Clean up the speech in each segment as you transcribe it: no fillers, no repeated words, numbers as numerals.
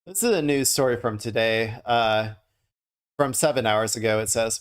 This is a news story from today, from 7 hours ago, it says.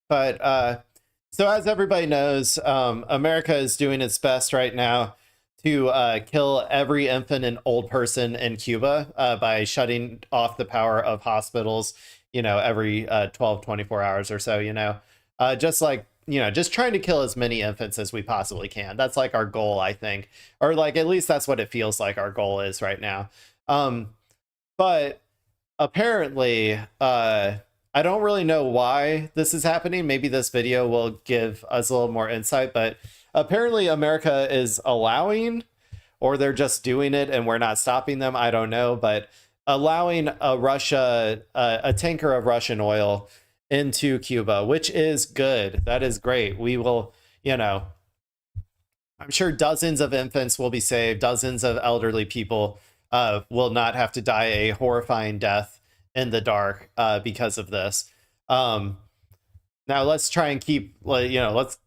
But so as everybody knows, America is doing its best right now to kill every infant and old person in Cuba by shutting off the power of hospitals, every 12, 24 hours or so, just like, just trying to kill as many infants as we possibly can. That's like our goal, I think, or like, at least that's what it feels like our goal is right now. But apparently, I don't really know why this is happening. Maybe this video will give us a little more insight, but apparently America is allowing, or they're just doing it and we're not stopping them. I don't know, but allowing a tanker of Russian oil into Cuba, which is good. That is great. We will, I'm sure dozens of infants will be saved. Dozens of elderly people will not have to die a horrifying death in the dark because of this. Now let's try and keep, let's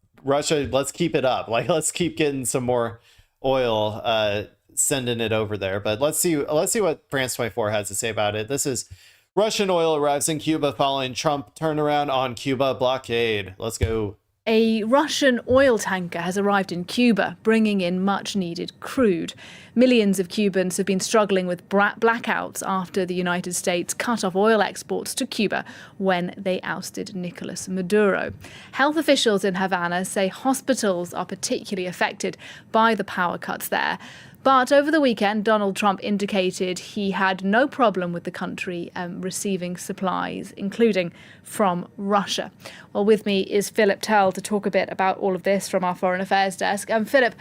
keep it up. Like, let's keep getting some more oil, sending it over there. But let's see what France 24 has to say about it. This is Russian oil arrives in Cuba following Trump turnaround on Cuba blockade. Let's go. A Russian oil tanker has arrived in Cuba, bringing in much-needed crude. Millions of Cubans have been struggling with blackouts after the United States cut off oil exports to Cuba when they ousted Nicolas Maduro. Health officials in Havana say hospitals are particularly affected by the power cuts there. But over the weekend, Donald Trump indicated he had no problem with the country receiving supplies, including from Russia. Well, with me is Philip Tell to talk a bit about all of this from our Foreign Affairs desk. Philip,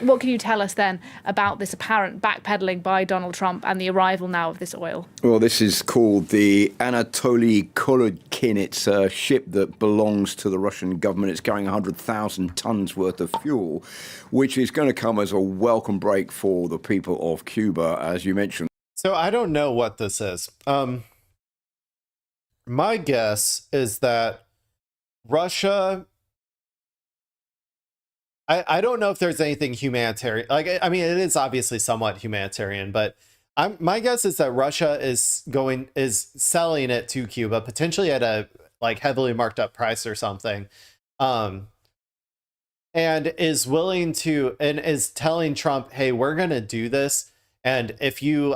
what can you tell us then about this apparent backpedaling by Donald Trump and the arrival now of this oil? Well, this is called the Anatoly Kolokin. It's a ship that belongs to the Russian government. It's carrying 100,000 tons worth of fuel, which is going to come as a welcome break for the people of Cuba, as you mentioned. So I don't know what this is. My guess is that Russia, I don't know if there's anything humanitarian. Like, I mean, it is obviously somewhat humanitarian, but my guess is that Russia is selling it to Cuba, potentially at a like heavily marked up price or something. And is willing to, and is telling Trump, hey, we're going to do this. And if you,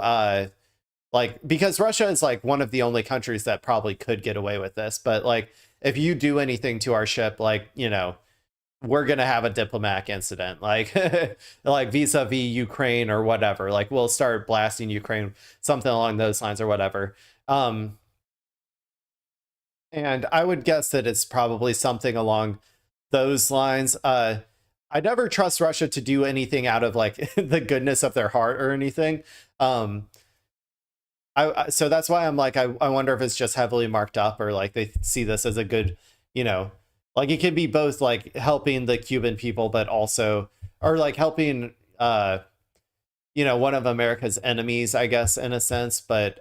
because Russia is like one of the only countries that probably could get away with this. But like, if you do anything to our ship, like, we're going to have a diplomatic incident, like, like vis-a-vis Ukraine or whatever. Like, we'll start blasting Ukraine, something along those lines or whatever. And I would guess that it's probably something along those lines. I never trust Russia to do anything out of like the goodness of their heart or anything. So that's why I'm like, I wonder if it's just heavily marked up, or like they see this as a good, like it could be both like helping the Cuban people, but also, or like helping, one of America's enemies, I guess, in a sense. But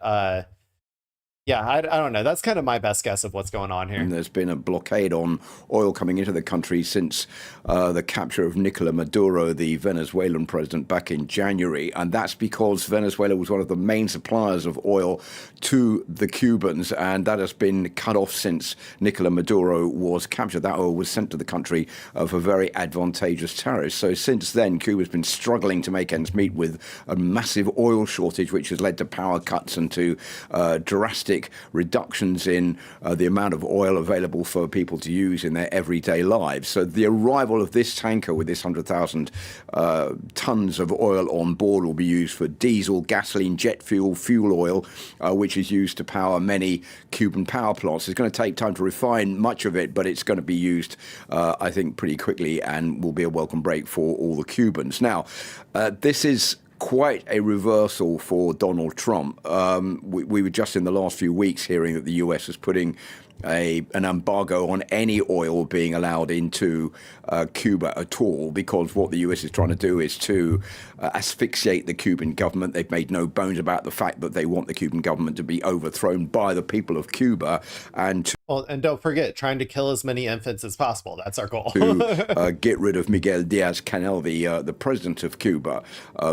yeah, I don't know. That's kind of my best guess of what's going on here. And there's been a blockade on oil coming into the country since the capture of Nicolas Maduro, the Venezuelan president, back in January. And that's because Venezuela was one of the main suppliers of oil to the Cubans. And that has been cut off since Nicolas Maduro was captured. That oil was sent to the country for very advantageous tariffs. So since then, Cuba's been struggling to make ends meet with a massive oil shortage, which has led to power cuts and to drastic reductions in the amount of oil available for people to use in their everyday lives. So the arrival of this tanker with this 100,000 tons of oil on board will be used for diesel, gasoline, jet fuel, fuel oil, which is used to power many Cuban power plants. It's going to take time to refine much of it, but it's going to be used, I think, pretty quickly, and will be a welcome break for all the Cubans. Now, this is quite a reversal for Donald Trump. We were just in the last few weeks hearing that the US was putting an embargo on any oil being allowed into Cuba at all, because what the US is trying to do is to asphyxiate the Cuban government. They've made no bones about the fact that they want the Cuban government to be overthrown by the people of Cuba, and and don't forget, trying to kill as many infants as possible. That's our goal. to get rid of Miguel Diaz-Canel, the president of Cuba,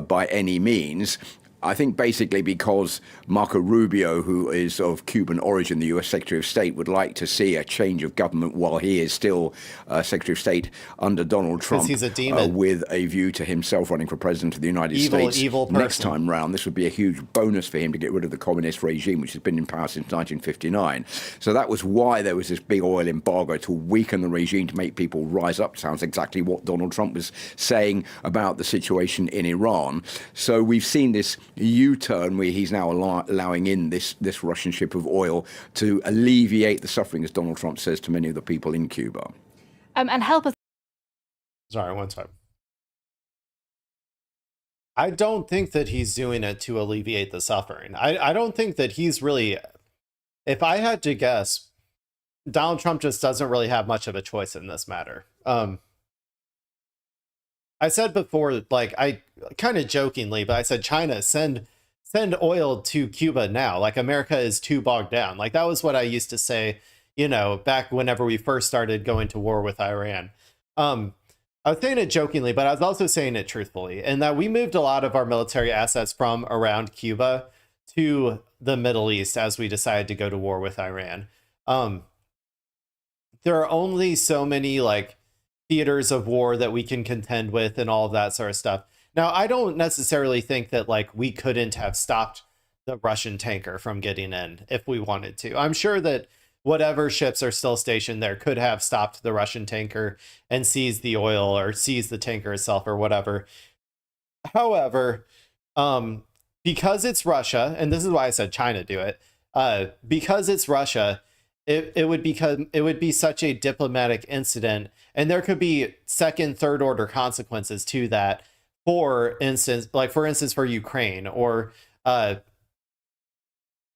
by any means. I think basically because Marco Rubio, who is of Cuban origin, the U.S. Secretary of State, would like to see a change of government while he is still Secretary of State under Donald Trump, he's a demon. with a view to himself running for president of the United States evil next person. time round. This would be a huge bonus for him to get rid of the communist regime, which has been in power since 1959. So that was why there was this big oil embargo, to weaken the regime, to make people rise up. Sounds exactly what Donald Trump was saying about the situation in Iran. So we've seen this U-turn where he's now allowing in this Russian ship of oil to alleviate the suffering, as Donald Trump says, to many of the people in Cuba. And help us. Sorry, one time. I don't think that he's doing it to alleviate the suffering. I don't think that he's really, if I had to guess, Donald Trump just doesn't really have much of a choice in this matter. I said before, like, I kind of jokingly, but I said, China, send oil to Cuba now. Like, America is too bogged down. Like, that was what I used to say, you know, back whenever we first started going to war with Iran. I was saying it jokingly, but I was also saying it truthfully, and that we moved a lot of our military assets from around Cuba to the Middle East as we decided to go to war with Iran. There are only so many, like, theaters of war that we can contend with and all of that sort of stuff. Now, I don't necessarily think that, like, we couldn't have stopped the Russian tanker from getting in if we wanted to. I'm sure that whatever ships are still stationed there could have stopped the Russian tanker and seized the oil or seized the tanker itself or whatever. However, because it's Russia, and this is why I said China do it, because it's Russia, it would be such a diplomatic incident, and there could be second, third order consequences to that. For instance, for Ukraine, or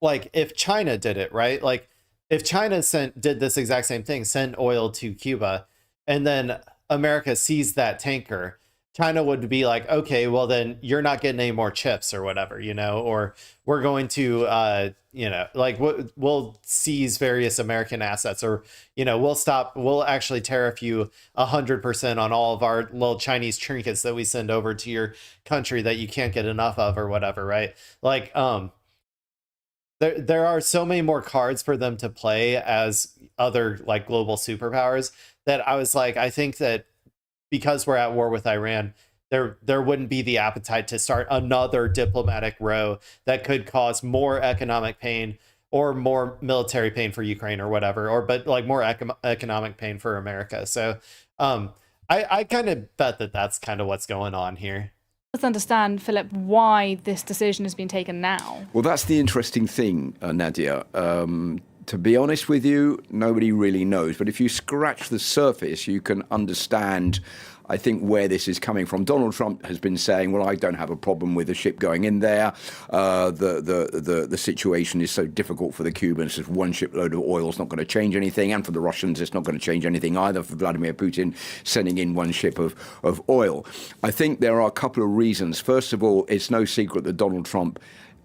like if China did it, right? Like if China did this exact same thing, send oil to Cuba, and then America seized that tanker, China would be like, okay, well then you're not getting any more chips or whatever, you know, or we're going to, you know, like we'll seize various American assets, or, you know, we'll actually tariff you 100% on all of our little Chinese trinkets that we send over to your country that you can't get enough of or whatever, right? Like, there are so many more cards for them to play as other, like, global superpowers, that I was like, I think that because we're at war with Iran, there wouldn't be the appetite to start another diplomatic row that could cause more economic pain or more military pain for Ukraine or whatever, but like more economic pain for America. So I kind of bet that that's kind of what's going on here. Let's understand, Philip, why this decision has been taken now. Well, that's the interesting thing, Nadia. To be honest with you, nobody really knows. But if you scratch the surface, you can understand, I think, where this is coming from. Donald Trump has been saying, well, I don't have a problem with a ship going in there. The situation is so difficult for the Cubans. Just one shipload of oil is not going to change anything. And for the Russians, it's not going to change anything either, for Vladimir Putin sending in one ship of oil. I think there are a couple of reasons. First of all, it's no secret that Donald Trump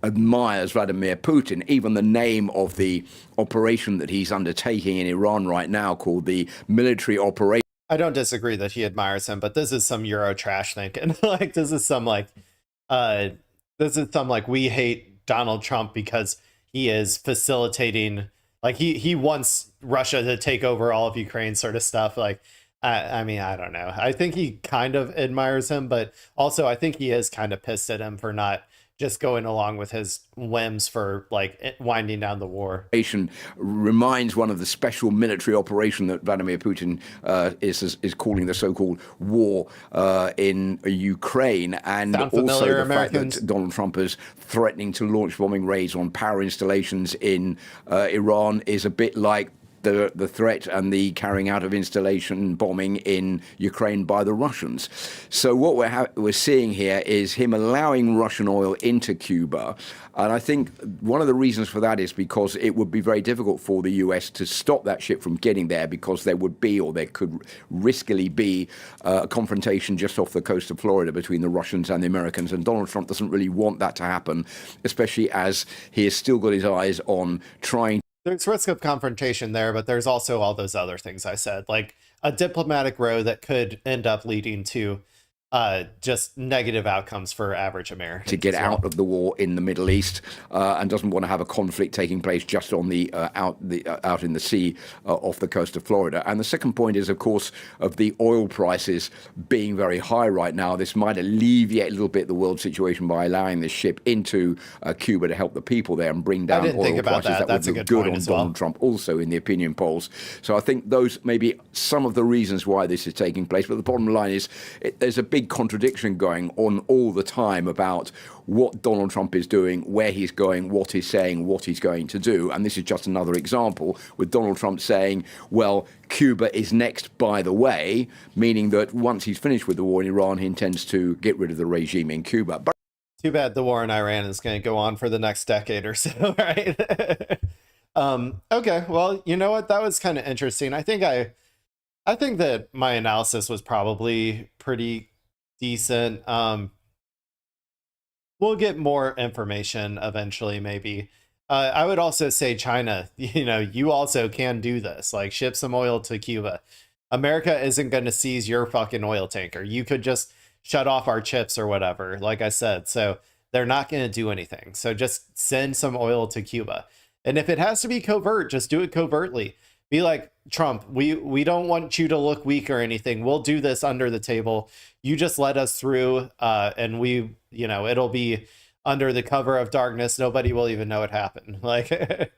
admires Vladimir Putin. Even the name of the operation that he's undertaking in Iran right now, called the military operation. I don't disagree that he admires him, but this is some Euro trash thinking. Like, this is some we hate Donald Trump because he is facilitating, like, he wants Russia to take over all of Ukraine sort of stuff. Like, I mean, I don't know. I think he kind of admires him, but also I think he is kind of pissed at him for not just going along with his whims for, like, winding down the war. Reminds one of the special military operation that Vladimir Putin is calling the so-called war in Ukraine, and Sound also familiar, the Americans? fact that Donald Trump is threatening to launch bombing raids on power installations in Iran is a bit like the threat and the carrying out of installation bombing in Ukraine by the Russians. So what we're seeing here is him allowing Russian oil into Cuba. And I think one of the reasons for that is because it would be very difficult for the US to stop that ship from getting there, because there would be, or there could riskily be, a confrontation just off the coast of Florida between the Russians and the Americans. And Donald Trump doesn't really want that to happen, especially as he has still got his eyes on trying. There's risk of confrontation there, but there's also all those other things I said, like a diplomatic row that could end up leading to just negative outcomes for average Americans. To get out of the war in the Middle East and doesn't want to have a conflict taking place just on the out in the sea off the coast of Florida. And the second point is, of course, of the oil prices being very high right now. This might alleviate a little bit the world situation by allowing this ship into Cuba to help the people there and bring down oil prices. That would look good on Donald Trump also in the opinion polls. So I think those may be some of the reasons why this is taking place. But the bottom line is there's a big contradiction going on all the time about what Donald Trump is doing, where he's going, what he's saying, what he's going to do. And this is just another example with Donald Trump saying, well, Cuba is next, by the way, meaning that once he's finished with the war in Iran, he intends to get rid of the regime in Cuba. But too bad the war in Iran is going to go on for the next decade or so, right? Okay, well, you know what? That was kind of interesting. I think that my analysis was probably pretty decent. We'll get more information eventually, maybe. I would also say China, you also can do this, like ship some oil to Cuba. America isn't going to seize your fucking oil tanker. You could just shut off our chips or whatever, like I said. So they're not going to do anything. So just send some oil to Cuba. And if it has to be covert, just do it covertly. Be like, Trump, we don't want you to look weak or anything. We'll do this under the table. You just let us through, and it'll be under the cover of darkness. Nobody will even know it happened. Like,